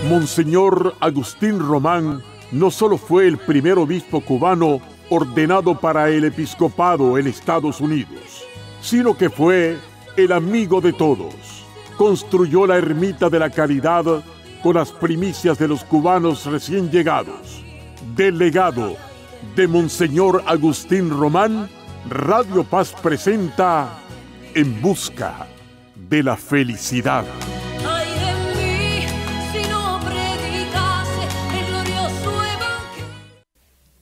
Monseñor Agustín Román no solo fue el primer obispo cubano ordenado para el episcopado en Estados Unidos, sino que fue el amigo de todos. Construyó la Ermita de la Caridad con las primicias de los cubanos recién llegados. Del legado de Monseñor Agustín Román, Radio Paz presenta En Busca de la Felicidad.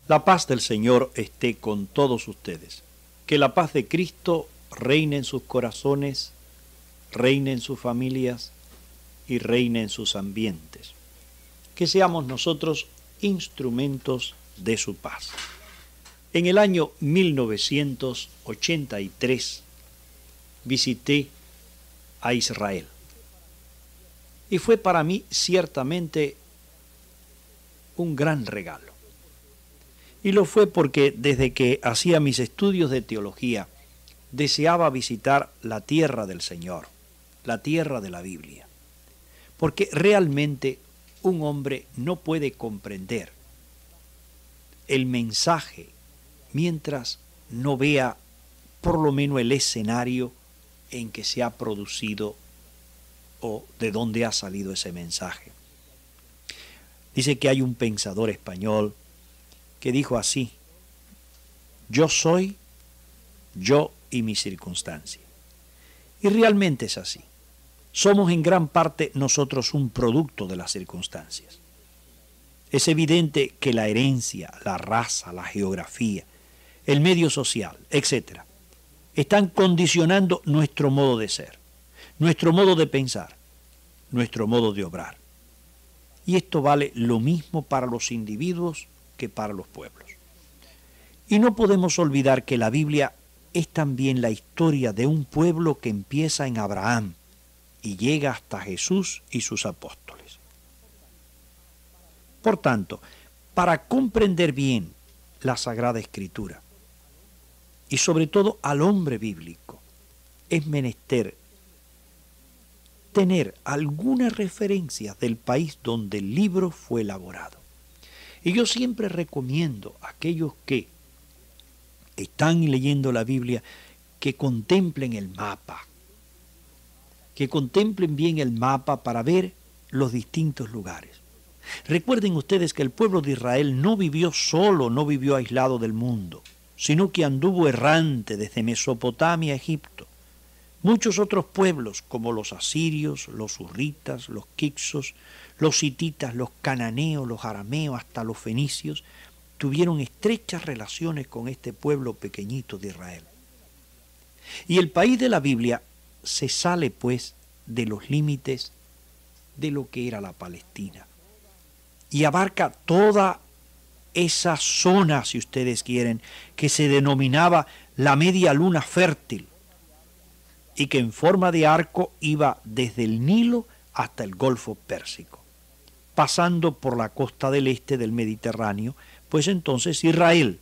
La paz del Señor esté con todos ustedes. Que la paz de Cristo reine en sus corazones, reine en sus familias y reine en sus ambientes. Que seamos nosotros instrumentos de su paz. En el año 1983 visité a Israel y fue para mí ciertamente un gran regalo. Y lo fue porque desde que hacía mis estudios de teología deseaba visitar la tierra del Señor, la tierra de la Biblia, porque realmente un hombre no puede comprender el mensaje mientras no vea por lo menos el escenario en que se ha producido o de dónde ha salido ese mensaje. Dice que hay un pensador español que dijo así: yo soy, yo y mi circunstancia. Y realmente es así. Somos en gran parte nosotros un producto de las circunstancias. Es evidente que la herencia, la raza, la geografía, el medio social, etc., están condicionando nuestro modo de ser, nuestro modo de pensar, nuestro modo de obrar. Y esto vale lo mismo para los individuos que para los pueblos. Y no podemos olvidar que la Biblia es también la historia de un pueblo que empieza en Abraham y llega hasta Jesús y sus apóstoles. Por tanto, para comprender bien la Sagrada Escritura y sobre todo al hombre bíblico, es menester tener algunas referencias del país donde el libro fue elaborado. Y yo siempre recomiendo a aquellos que están leyendo la Biblia que contemplen el mapa, que contemplen bien el mapa para ver los distintos lugares. Recuerden ustedes que el pueblo de Israel no vivió solo, no vivió aislado del mundo, sino que anduvo errante desde Mesopotamia a Egipto. Muchos otros pueblos, como los asirios, los hurritas, los quixos, los hititas, los cananeos, los arameos, hasta los fenicios, tuvieron estrechas relaciones con este pueblo pequeñito de Israel. Y el país de la Biblia se sale, pues, de los límites de lo que era la Palestina y abarca toda esa zona, si ustedes quieren, que se denominaba la media luna fértil y que en forma de arco iba desde el Nilo hasta el Golfo Pérsico, pasando por la costa del este del Mediterráneo, pues entonces Israel,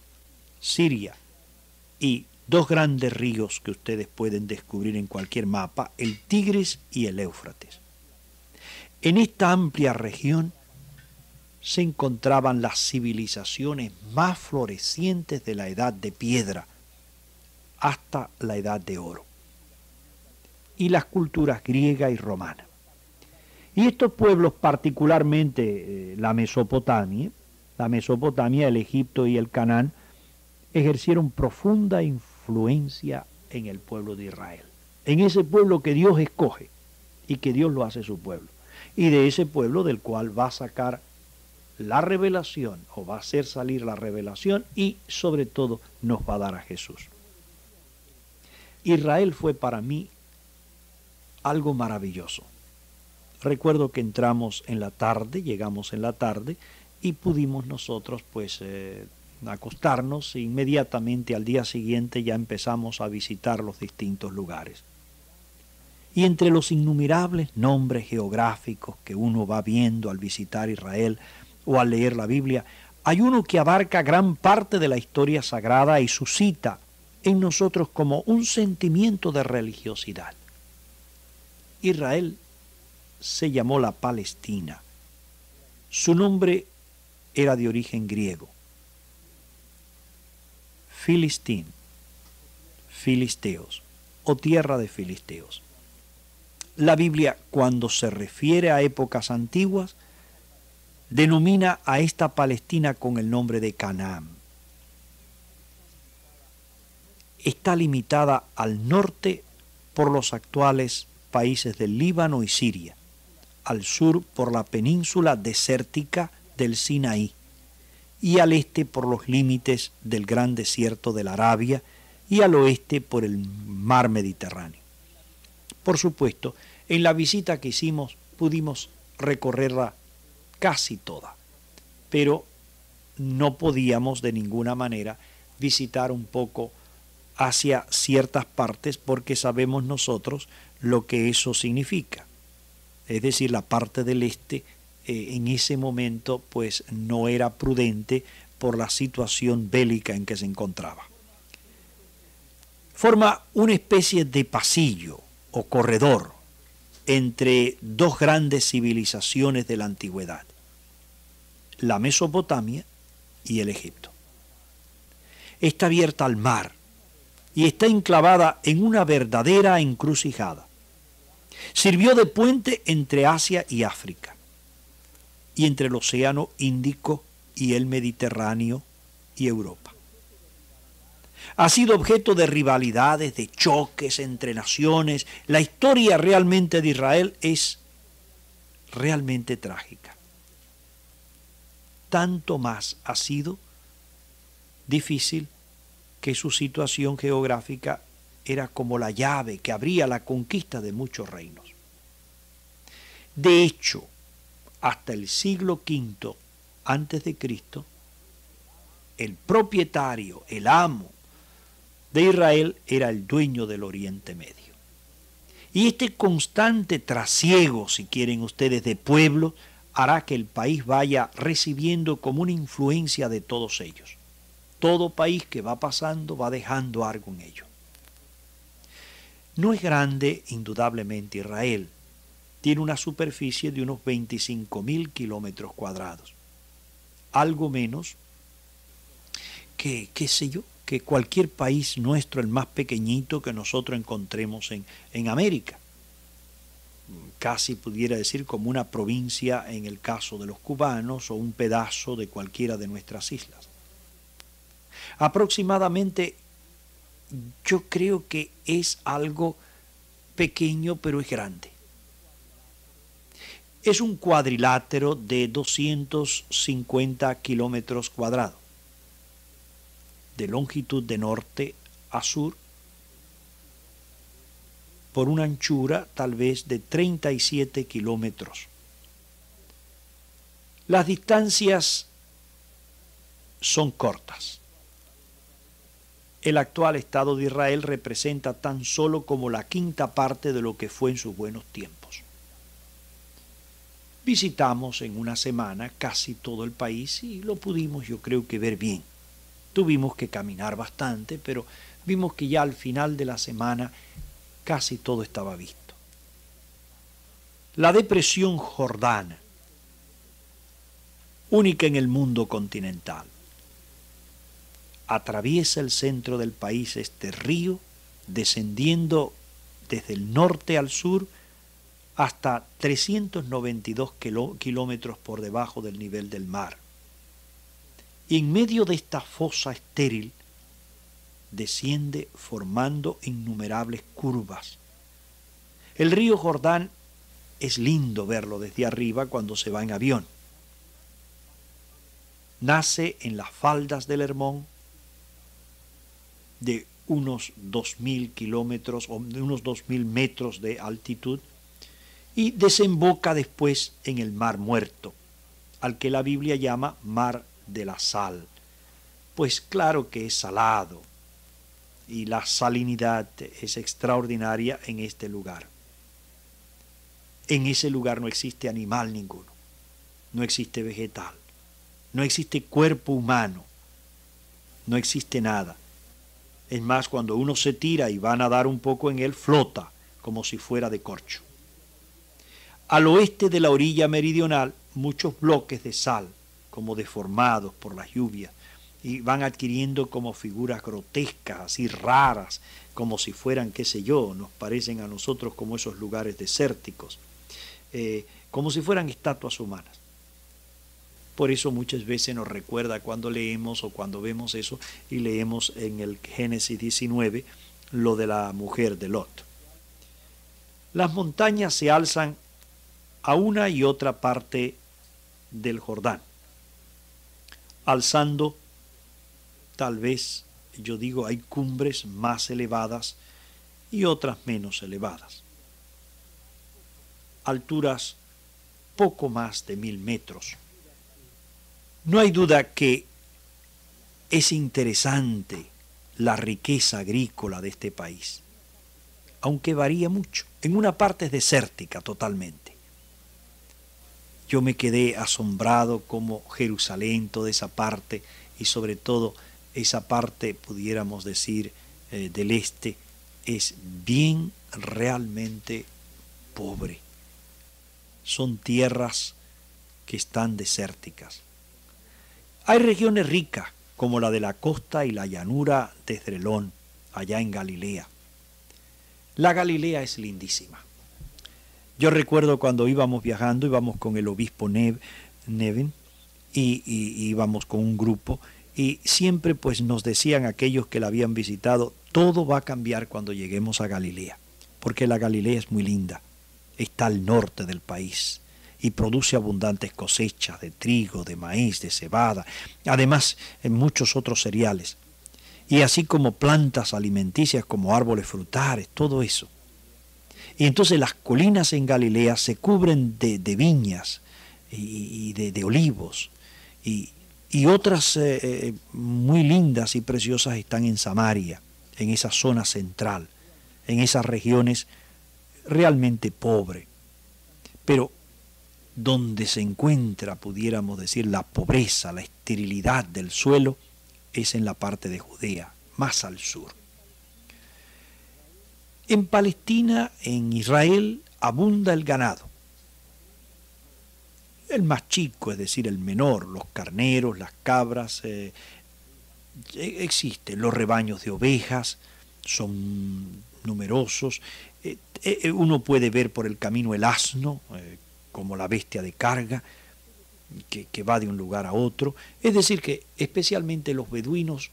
Siria y dos grandes ríos que ustedes pueden descubrir en cualquier mapa, el Tigris y el Éufrates. En esta amplia región se encontraban las civilizaciones más florecientes de la edad de piedra hasta la edad de oro, y las culturas griega y romana. Y estos pueblos, particularmente la Mesopotamia, el Egipto y el Canaán, ejercieron profunda influencia en el pueblo de Israel, en ese pueblo que Dios escoge y que Dios lo hace su pueblo, y de ese pueblo del cual va a sacar la revelación, o va a hacer salir la revelación, y sobre todo nos va a dar a Jesús. Israel fue para mí algo maravilloso. Recuerdo que entramos en la tarde, llegamos en la tarde, y pudimos nosotros pues acostarnos, e inmediatamente al día siguiente ya empezamos a visitar los distintos lugares. Y entre los innumerables nombres geográficos que uno va viendo al visitar Israel o al leer la Biblia, hay uno que abarca gran parte de la historia sagrada y suscita en nosotros como un sentimiento de religiosidad. Israel se llamó la Palestina Su nombre era de origen griego. Filistín, filisteos o tierra de filisteos. La Biblia, cuando se refiere a épocas antiguas, denomina a esta Palestina con el nombre de Canaán. Está limitada al norte por los actuales países del Líbano y Siria, al sur por la península desértica del Sinaí y al este por los límites del gran desierto de la Arabia y al oeste por el mar Mediterráneo. Por supuesto, en la visita que hicimos pudimos recorrerla casi toda, pero no podíamos de ninguna manera visitar un poco hacia ciertas partes porque sabemos nosotros lo que eso significa. Es decir, la parte del este en ese momento pues no era prudente por la situación bélica en que se encontraba. Forma una especie de pasillo o corredor entre dos grandes civilizaciones de la antigüedad, la Mesopotamia y el Egipto. Está abierta al mar y está enclavada en una verdadera encrucijada. Sirvió de puente entre Asia y África, y entre el Océano Índico y el Mediterráneo y Europa. Ha sido objeto de rivalidades, de choques entre naciones. La historia realmente de Israel es realmente trágica. Tanto más ha sido difícil que su situación geográfica era como la llave que abría la conquista de muchos reinos. De hecho, hasta el siglo V antes de Cristo, el propietario, el amo de Israel era el dueño del Oriente Medio. Y este constante trasiego, si quieren ustedes, de pueblo, hará que el país vaya recibiendo como una influencia de todos ellos. Todo país que va pasando va dejando algo en ello. No es grande, indudablemente, Israel. Tiene una superficie de unos 25.000 kilómetros cuadrados. Algo menos que, qué sé yo, que cualquier país nuestro, el más pequeñito que nosotros encontremos en América. Casi pudiera decir como una provincia en el caso de los cubanos o un pedazo de cualquiera de nuestras islas. Aproximadamente, yo creo que es algo pequeño, pero es grande. Es un cuadrilátero de 250 kilómetros cuadrados, de longitud de norte a sur, por una anchura tal vez de 37 kilómetros. Las distancias son cortas. El actual Estado de Israel representa tan solo como la quinta parte de lo que fue en sus buenos tiempos. Visitamos en una semana casi todo el país y lo pudimos, yo creo que ver bien. Tuvimos que caminar bastante, pero vimos que ya al final de la semana casi todo estaba visto. La depresión Jordana, única en el mundo continental, atraviesa el centro del país este río, descendiendo desde el norte al sur hasta 392 kilómetros por debajo del nivel del mar. Y en medio de esta fosa estéril desciende formando innumerables curvas. El río Jordán es lindo verlo desde arriba cuando se va en avión. Nace en las faldas del Hermón, de unos 2.000 kilómetros o de unos 2.000 metros de altitud y desemboca después en el Mar Muerto, al que la Biblia llama Mar de la Sal, pues claro que es salado y la salinidad es extraordinaria en este lugar. En ese lugar no existe animal ninguno, no existe vegetal, no existe cuerpo humano, no existe nada. Es más, cuando uno se tira y va a nadar un poco en él, flota como si fuera de corcho. Al oeste de la orilla meridional, muchos bloques de sal, como deformados por las lluvias, y van adquiriendo como figuras grotescas, así raras, como si fueran, qué sé yo, nos parecen a nosotros como esos lugares desérticos, como si fueran estatuas humanas. Por eso muchas veces nos recuerda cuando leemos o cuando vemos eso y leemos en el Génesis 19 lo de la mujer de Lot. Las montañas se alzan a una y otra parte del Jordán, alzando, tal vez, yo digo, hay cumbres más elevadas y otras menos elevadas. Alturas poco más de 1000 metros. No hay duda que es interesante la riqueza agrícola de este país, aunque varía mucho. En una parte es desértica totalmente. Yo me quedé asombrado como Jerusalén, toda esa parte, y sobre todo esa parte, pudiéramos decir, del este, es bien realmente pobre. Son tierras que están desérticas. Hay regiones ricas, como la de la costa y la llanura de Esdrelón, allá en Galilea. La Galilea es lindísima. Yo recuerdo cuando íbamos viajando, íbamos con el obispo Neven, y íbamos con un grupo, y siempre pues nos decían aquellos que la habían visitado, todo va a cambiar cuando lleguemos a Galilea, porque la Galilea es muy linda, está al norte del país, y produce abundantes cosechas de trigo, de maíz, de cebada, además en muchos otros cereales, y así como plantas alimenticias como árboles frutales, todo eso. Y entonces las colinas en Galilea se cubren de viñas y de olivos, y otras muy lindas y preciosas están en Samaria, en esa zona central, en esas regiones realmente pobres. Pero donde se encuentra, pudiéramos decir, la pobreza, la esterilidad del suelo, es en la parte de Judea, más al sur. En Palestina, en Israel, abunda el ganado. El más chico, es decir, el menor, los carneros, las cabras, existen los rebaños de ovejas, son numerosos. Uno puede ver por el camino el asno, como la bestia de carga, que va de un lugar a otro. Es decir, que especialmente los beduinos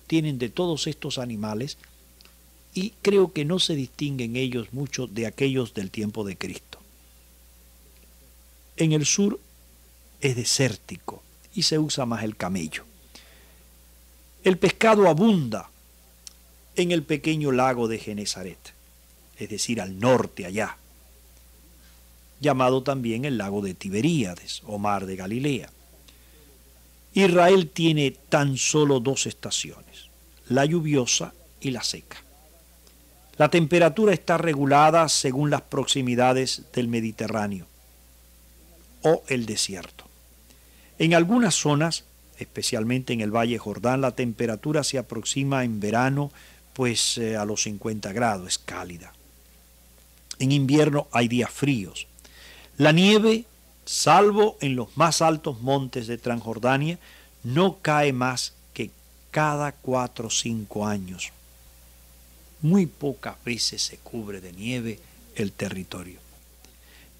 tienen de todos estos animales y creo que no se distinguen ellos mucho de aquellos del tiempo de Cristo. En el sur es desértico y se usa más el camello. El pescado abunda en el pequeño lago de Genesaret, es decir, al norte allá, llamado también el lago de Tiberíades o mar de Galilea. Israel tiene tan solo 2 estaciones, la lluviosa y la seca. La temperatura está regulada según las proximidades del Mediterráneo o el desierto. En algunas zonas, especialmente en el Valle Jordán, la temperatura se aproxima en verano pues a los 50 grados, es cálida. En invierno hay días fríos. La nieve, salvo en los más altos montes de Transjordania, no cae más que cada 4 o 5 años. Muy pocas veces se cubre de nieve el territorio.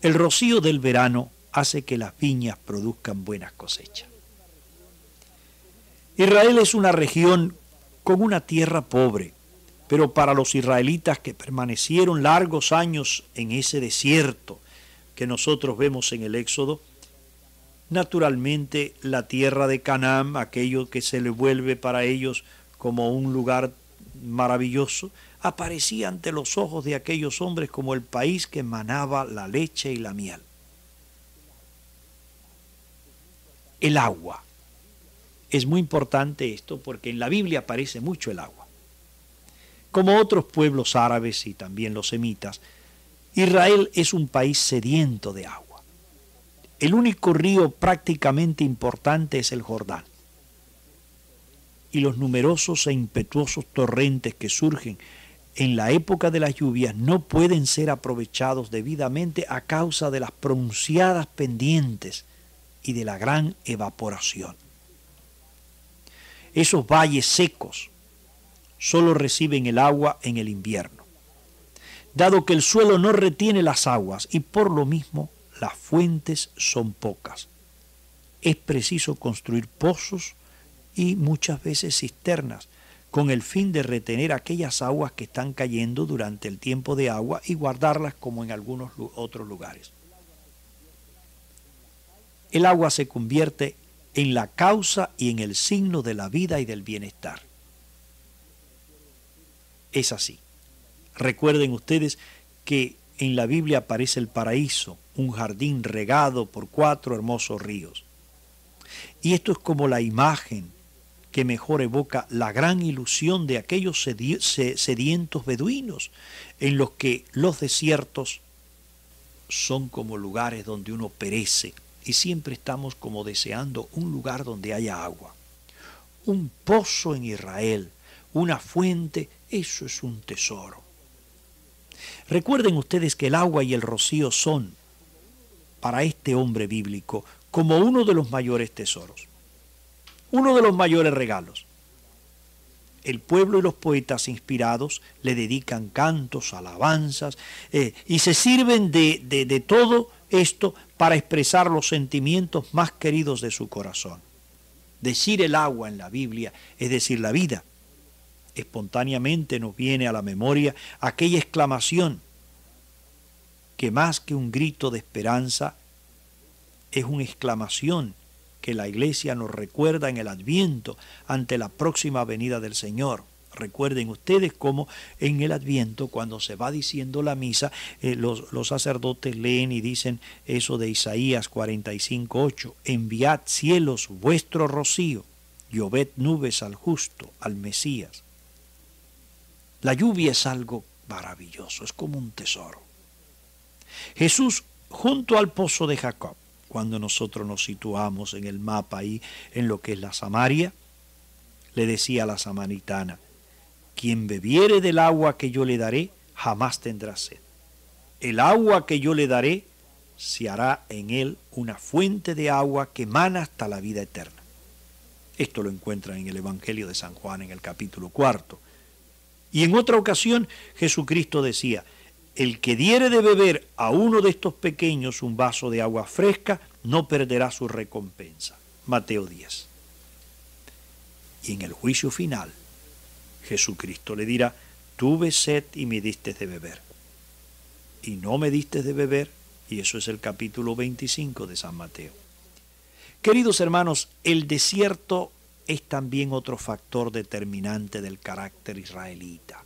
El rocío del verano hace que las viñas produzcan buenas cosechas. Israel es una región con una tierra pobre, pero para los israelitas que permanecieron largos años en ese desierto que nosotros vemos en el Éxodo, naturalmente la tierra de Canaán, aquello que se le vuelve para ellos como un lugar maravilloso, aparecía ante los ojos de aquellos hombres como el país que manaba la leche y la miel. El agua. Es muy importante esto porque en la Biblia aparece mucho el agua. Como otros pueblos árabes y también los semitas, Israel es un país sediento de agua. El único río prácticamente importante es el Jordán. Y los numerosos e impetuosos torrentes que surgen en la época de las lluvias no pueden ser aprovechados debidamente a causa de las pronunciadas pendientes y de la gran evaporación. Esos valles secos solo reciben el agua en el invierno, dado que el suelo no retiene las aguas y por lo mismo las fuentes son pocas. Es preciso construir pozos y muchas veces cisternas con el fin de retener aquellas aguas que están cayendo durante el tiempo de agua y guardarlas como en algunos otros lugares. El agua se convierte en la causa y en el signo de la vida y del bienestar. Es así. Recuerden ustedes que en la Biblia aparece el paraíso, un jardín regado por 4 hermosos ríos. Y esto es como la imagen que mejor evoca la gran ilusión de aquellos sedientos beduinos, en los que los desiertos son como lugares donde uno perece y siempre estamos como deseando un lugar donde haya agua. Un pozo en Israel, una fuente, eso es un tesoro. Recuerden ustedes que el agua y el rocío son, para este hombre bíblico, como uno de los mayores tesoros, uno de los mayores regalos. El pueblo y los poetas inspirados le dedican cantos, alabanzas, y se sirven de todo esto para expresar los sentimientos más queridos de su corazón. Decir el agua en la Biblia es decir la vida. Espontáneamente nos viene a la memoria aquella exclamación que más que un grito de esperanza es una exclamación que la Iglesia nos recuerda en el Adviento ante la próxima venida del Señor. Recuerden ustedes cómo en el Adviento, cuando se va diciendo la misa, los sacerdotes leen y dicen eso de Isaías 45:8, enviad cielos vuestro rocío, lloved nubes al justo, al Mesías. La lluvia es algo maravilloso, es como un tesoro. Jesús, junto al pozo de Jacob, cuando nosotros nos situamos en el mapa ahí, en lo que es la Samaria, le decía a la samaritana, quien bebiere del agua que yo le daré, jamás tendrá sed. El agua que yo le daré, se hará en él una fuente de agua que emana hasta la vida eterna. Esto lo encuentran en el Evangelio de San Juan, en el capítulo 4. Y en otra ocasión, Jesucristo decía, el que diere de beber a uno de estos pequeños un vaso de agua fresca, no perderá su recompensa. Mateo 10. Y en el juicio final, Jesucristo le dirá, tuve sed y me diste de beber. Y no me diste de beber, y eso es el capítulo 25 de San Mateo. Queridos hermanos, el desierto es también otro factor determinante del carácter israelita.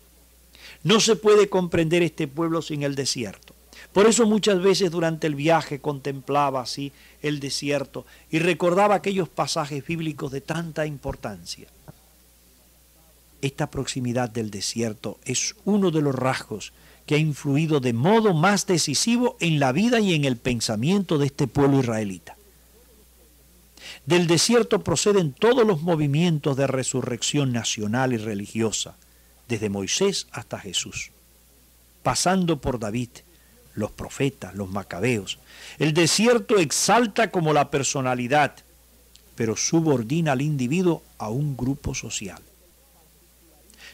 No se puede comprender este pueblo sin el desierto. Por eso muchas veces durante el viaje contemplaba así el desierto y recordaba aquellos pasajes bíblicos de tanta importancia. Esta proximidad del desierto es uno de los rasgos que ha influido de modo más decisivo en la vida y en el pensamiento de este pueblo israelita. Del desierto proceden todos los movimientos de resurrección nacional y religiosa, desde Moisés hasta Jesús, pasando por David, los profetas, los macabeos. El desierto exalta como la personalidad, pero subordina al individuo a un grupo social.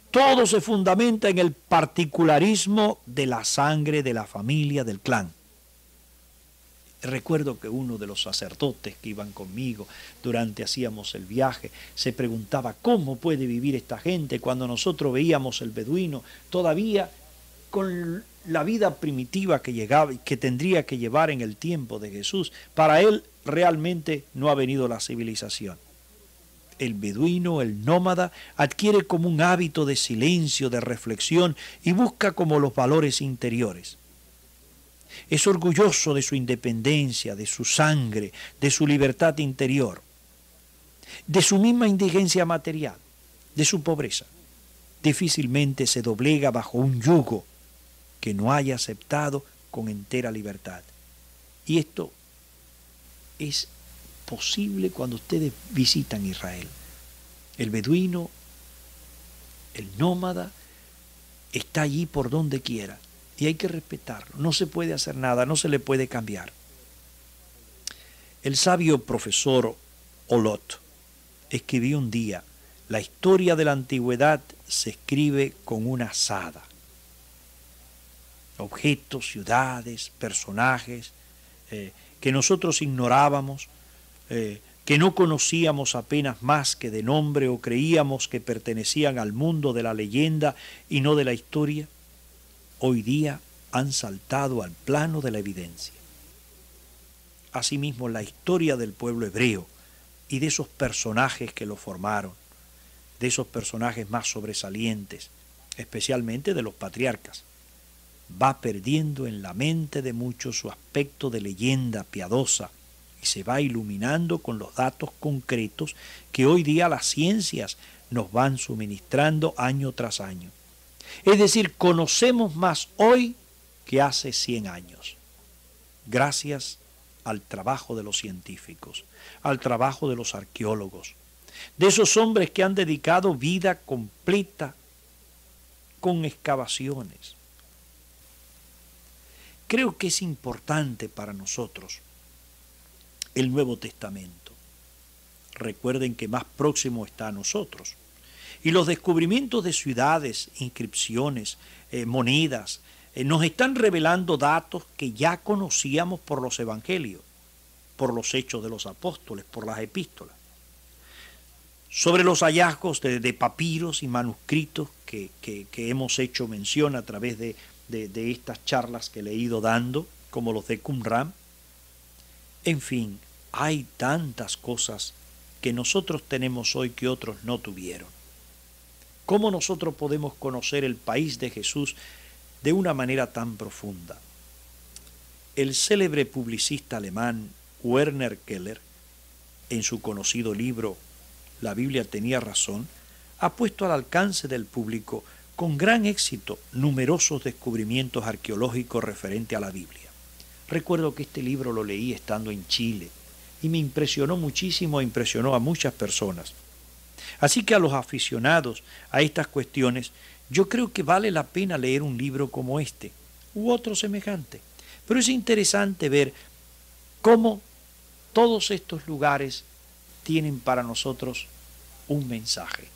Todo se fundamenta en el particularismo de la sangre, de la familia, del clan. Recuerdo que uno de los sacerdotes que iban conmigo durante hacíamos el viaje se preguntaba cómo puede vivir esta gente cuando nosotros veíamos el beduino todavía con la vida primitiva que tendría que llevar en el tiempo de Jesús. Para él realmente no ha venido la civilización. El beduino, el nómada, adquiere como un hábito de silencio, de reflexión y busca como los valores interiores. Es orgulloso de su independencia, de su sangre, de su libertad interior, de su misma indigencia material, de su pobreza. Difícilmente se doblega bajo un yugo que no haya aceptado con entera libertad. Y esto es posible cuando ustedes visitan Israel. El beduino, el nómada, está allí por donde quiera y hay que respetarlo. No se puede hacer nada, no se le puede cambiar. El sabio profesor Olot escribió un día: la historia de la antigüedad se escribe con una azada. Objetos, ciudades, personajes que nosotros ignorábamos, que no conocíamos apenas más que de nombre o creíamos que pertenecían al mundo de la leyenda y no de la historia, hoy día han saltado al plano de la evidencia. Asimismo, la historia del pueblo hebreo y de esos personajes que lo formaron, de esos personajes más sobresalientes, especialmente de los patriarcas, va perdiendo en la mente de muchos su aspecto de leyenda piadosa y se va iluminando con los datos concretos que hoy día las ciencias nos van suministrando año tras año. Es decir, conocemos más hoy que hace 100 años, gracias al trabajo de los científicos, al trabajo de los arqueólogos, de esos hombres que han dedicado vida completa con excavaciones. Creo que es importante para nosotros el Nuevo Testamento. Recuerden que más próximo está a nosotros. Y los descubrimientos de ciudades, inscripciones, monedas, nos están revelando datos que ya conocíamos por los evangelios, por los hechos de los apóstoles, por las epístolas. Sobre los hallazgos de papiros y manuscritos que hemos hecho mención a través de estas charlas que le he ido dando, como los de Qumran. En fin, hay tantas cosas que nosotros tenemos hoy que otros no tuvieron. ¿Cómo nosotros podemos conocer el país de Jesús de una manera tan profunda? El célebre publicista alemán Werner Keller, en su conocido libro La Biblia tenía razón, ha puesto al alcance del público con gran éxito numerosos descubrimientos arqueológicos referentes a la Biblia. Recuerdo que este libro lo leí estando en Chile y me impresionó muchísimo e impresionó a muchas personas. Así que a los aficionados a estas cuestiones, yo creo que vale la pena leer un libro como este u otro semejante. Pero es interesante ver cómo todos estos lugares tienen para nosotros un mensaje.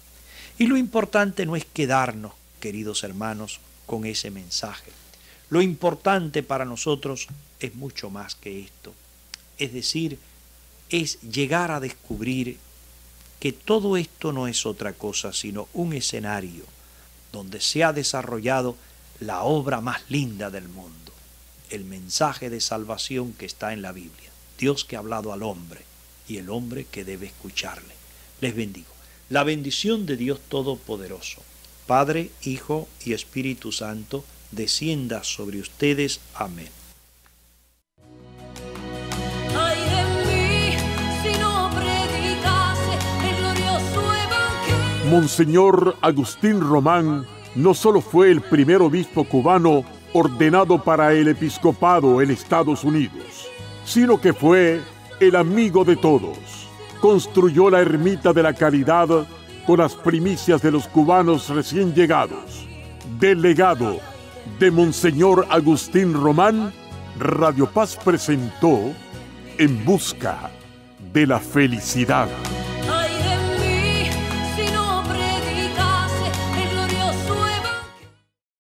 Y lo importante no es quedarnos, queridos hermanos, con ese mensaje. Lo importante para nosotros es mucho más que esto. Es decir, es llegar a descubrir que todo esto no es otra cosa sino un escenario donde se ha desarrollado la obra más linda del mundo, el mensaje de salvación que está en la Biblia. Dios que ha hablado al hombre y el hombre que debe escucharle. Les bendigo. La bendición de Dios Todopoderoso, Padre, Hijo y Espíritu Santo, descienda sobre ustedes. Amén. Ay de mí, si no predicase el glorioso evangelio. Monseñor Agustín Román no solo fue el primer obispo cubano ordenado para el episcopado en Estados Unidos, sino que fue el amigo de todos. Construyó la ermita de la Caridad con las primicias de los cubanos recién llegados. Delegado de Monseñor Agustín Román, Radio Paz presentó En Busca de la Felicidad.